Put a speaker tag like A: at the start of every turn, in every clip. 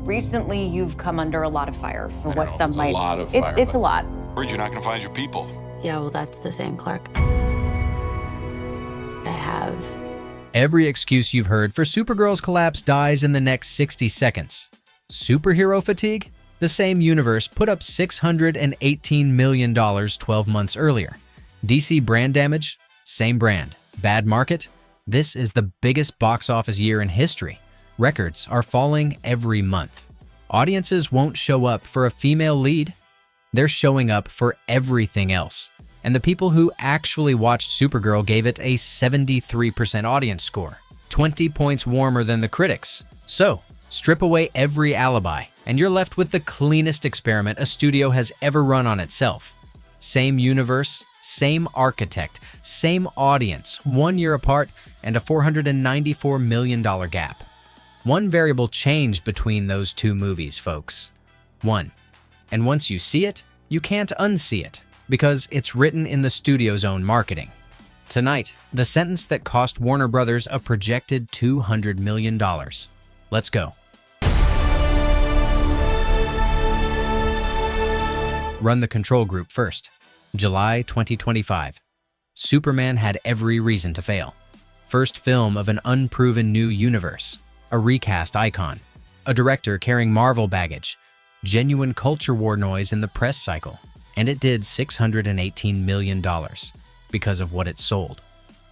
A: Recently, you've come under a lot of fire for what some
B: It's
A: might.
B: a lot of fire.
A: It's a lot.
B: Worried you're not going to find your people.
C: Yeah, well, that's the thing, Clark. I have.
D: Every excuse you've heard for Supergirl's collapse dies in the next 60 seconds. Superhero fatigue? The same universe put up $618 million 12 months earlier. DC brand damage? Same brand. Bad market? This is the biggest box office year in history. Records are falling every month. Audiences won't show up for a female lead. They're showing up for everything else. And the people who actually watched Supergirl gave it a 73% audience score, 20 points warmer than the critics. So, strip away every alibi, and you're left with the cleanest experiment a studio has ever run on itself. Same universe, same architect, same audience, 1 year apart, and a $494 million gap. One variable changed between those two movies, folks. One. And once you see it, you can't unsee it, because it's written in the studio's own marketing. Tonight, the sentence that cost Warner Brothers a projected $200 million. Let's go. Run the control group first. July 2025. Superman had every reason to fail. First film of an unproven new universe. A recast icon. A director carrying Marvel baggage. Genuine culture war noise in the press cycle. And it did $618 million because of what it sold.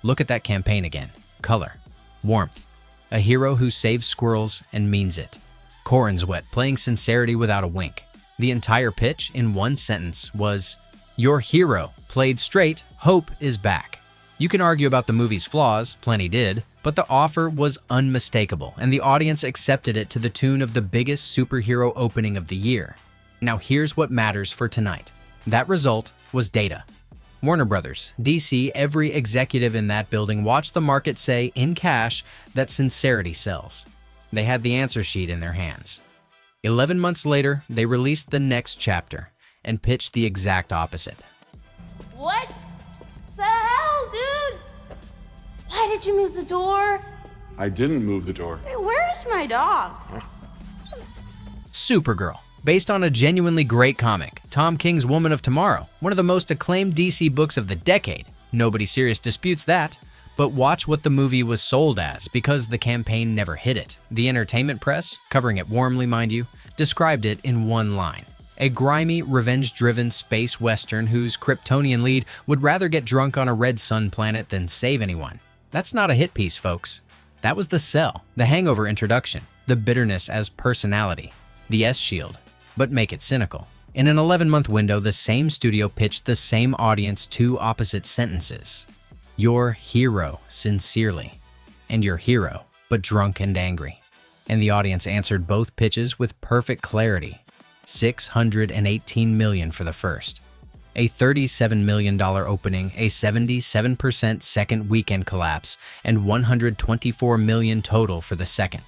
D: Look at that campaign again. Color. Warmth. A hero who saves squirrels and means it. Cornswet playing sincerity without a wink. The entire pitch in one sentence was, "Your hero, played straight, hope is back." You can argue about the movie's flaws, plenty did, but the offer was unmistakable, and the audience accepted it to the tune of the biggest superhero opening of the year. Now here's what matters for tonight. That result was data. Warner Brothers, DC, every executive in that building watched the market say, in cash, that sincerity sells. They had the answer sheet in their hands. 11 months later, they released the next chapter and pitched the exact opposite.
E: What the hell, dude? Why did you move the door?
B: I didn't move the door.
E: Hey, where is my dog?
D: Supergirl, based on a genuinely great comic, Tom King's Woman of Tomorrow, one of the most acclaimed DC books of the decade. Nobody serious disputes that. But watch what the movie was sold as, because the campaign never hit it. The entertainment press, covering it warmly mind you, described it in one line. A grimy, revenge-driven space western whose Kryptonian lead would rather get drunk on a red sun planet than save anyone. That's not a hit piece, folks. That was the sell, the hangover introduction, the bitterness as personality, the S-shield. But make it cynical. In an 11-month window, the same studio pitched the same audience two opposite sentences. Your hero, sincerely. And your hero, but drunk and angry. And the audience answered both pitches with perfect clarity. $618 million for the first. A $37 million opening, a 77% second weekend collapse, and $124 million total for the second.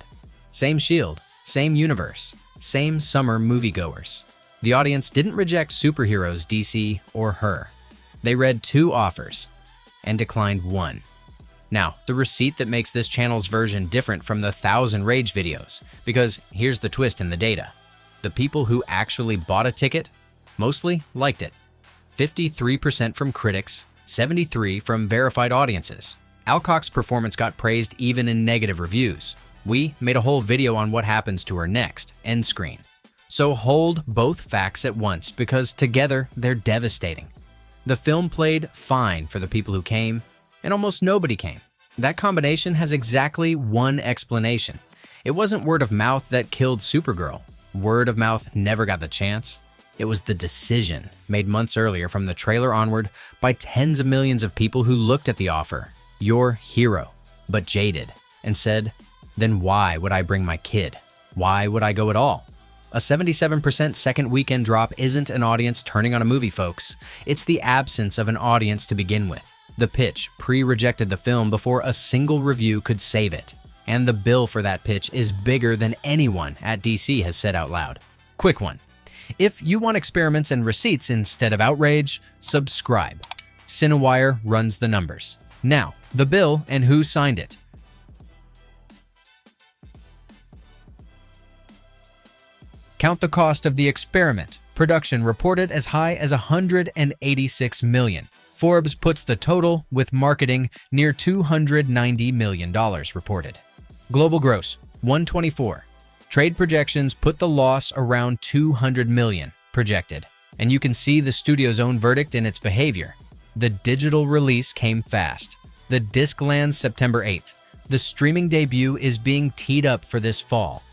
D: Same shield, same universe, same summer moviegoers. The audience didn't reject superheroes, DC, or her. They read two offers and declined one. Now, the receipt that makes this channel's version different from the 1,000 rage videos, because here's the twist in the data. The people who actually bought a ticket mostly liked it. 53% from critics, 73% from verified audiences. Alcock's performance got praised even in negative reviews. We made a whole video on what happens to her next, end screen. So hold both facts at once, because together they're devastating. The film played fine for the people who came, and almost nobody came. That combination has exactly one explanation. It wasn't word of mouth that killed Supergirl. Word of mouth never got the chance. It was the decision made months earlier from the trailer onward by tens of millions of people who looked at the offer, your hero, but jaded, and said, then why would I bring my kid? Why would I go at all? A 77% second weekend drop isn't an audience turning on a movie, folks. It's the absence of an audience to begin with. The pitch pre-rejected the film before a single review could save it. And the bill for that pitch is bigger than anyone at DC has said out loud. Quick one. If you want experiments and receipts instead of outrage, subscribe. CineWire runs the numbers. Now, the bill and who signed it. Count the cost of the experiment. Production reported as high as $186 million. Forbes puts the total, with marketing, near $290 million reported. Global gross, 124. Trade projections put the loss around $200 million projected. And you can see the studio's own verdict in its behavior. The digital release came fast. The disc lands September 8th. The streaming debut is being teed up for this fall.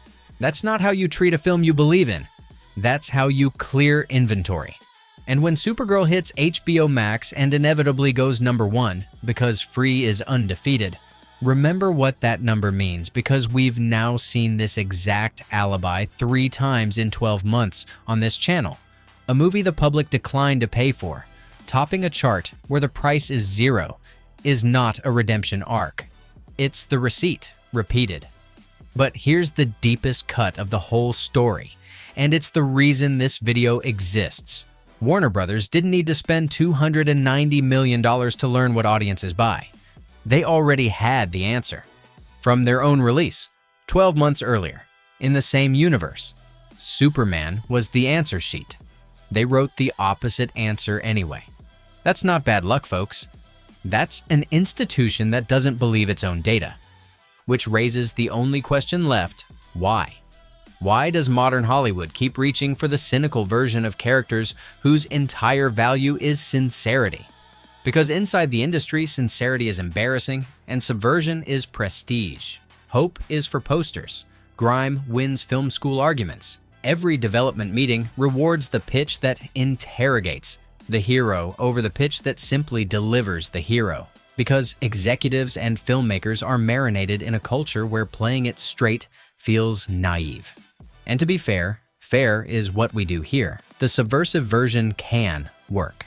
D: That's not how you treat a film you believe in. That's how you clear inventory. And when Supergirl hits HBO Max and inevitably goes #1 because free is undefeated, remember what that number means, because we've now seen this exact alibi 3 times in 12 months on this channel. A movie the public declined to pay for, topping a chart where the price is 0, is not a redemption arc. It's the receipt, repeated. But here's the deepest cut of the whole story, and it's the reason this video exists. Warner Brothers didn't need to spend $290 million to learn what audiences buy. They already had the answer. From their own release, 12 months earlier, in the same universe, Superman was the answer sheet. They wrote the opposite answer anyway. That's not bad luck, folks. That's an institution that doesn't believe its own data. Which raises the only question left: why? Why does modern Hollywood keep reaching for the cynical version of characters whose entire value is sincerity? Because inside the industry, sincerity is embarrassing and subversion is prestige. Hope is for posters. Grime wins film school arguments. Every development meeting rewards the pitch that interrogates the hero over the pitch that simply delivers the hero. Because executives and filmmakers are marinated in a culture where playing it straight feels naive. And to be fair, fair is what we do here. The subversive version can work.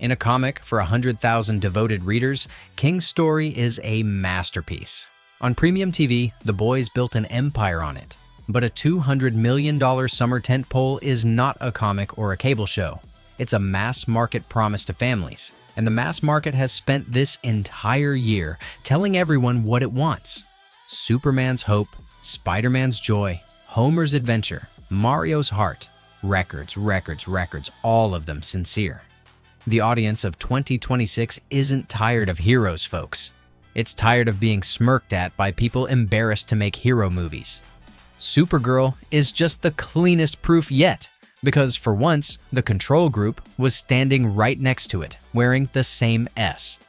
D: In a comic for 100,000 devoted readers, King's story is a masterpiece. On premium TV, the boys built an empire on it. But a $200 million summer tentpole is not a comic or a cable show. It's a mass market promise to families. And the mass market has spent this entire year telling everyone what it wants. Superman's hope, Spider-Man's joy, Homer's adventure, Mario's heart. Records, records, records, all of them sincere. The audience of 2026 isn't tired of heroes, folks. It's tired of being smirked at by people embarrassed to make hero movies. Supergirl is just the cleanest proof yet, because for once, the control group was standing right next to it, wearing the same S.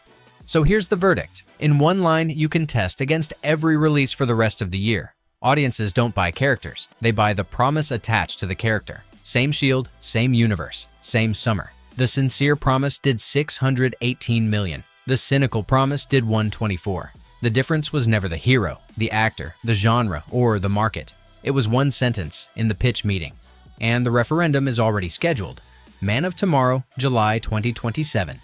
D: So here's the verdict. In one line, you can test against every release for the rest of the year. Audiences don't buy characters, they buy the promise attached to the character. Same shield, same universe, same summer. The sincere promise did $618 million. The cynical promise did $124. The difference was never the hero, the actor, the genre, or the market. It was one sentence in the pitch meeting. And the referendum is already scheduled. Man of Tomorrow, July 2027.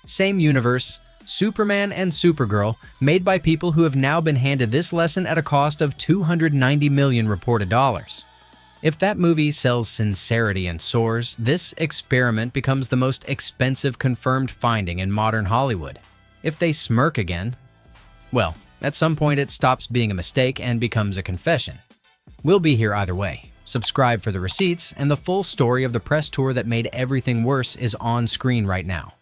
D: Same universe, Superman and Supergirl, made by people who have now been handed this lesson at a cost of $290 million reported dollars. If that movie sells sincerity and soars, this experiment becomes the most expensive confirmed finding in modern Hollywood. If they smirk again, well, at some point it stops being a mistake and becomes a confession. We'll be here either way. Subscribe for the receipts, and the full story of the press tour that made everything worse is on screen right now.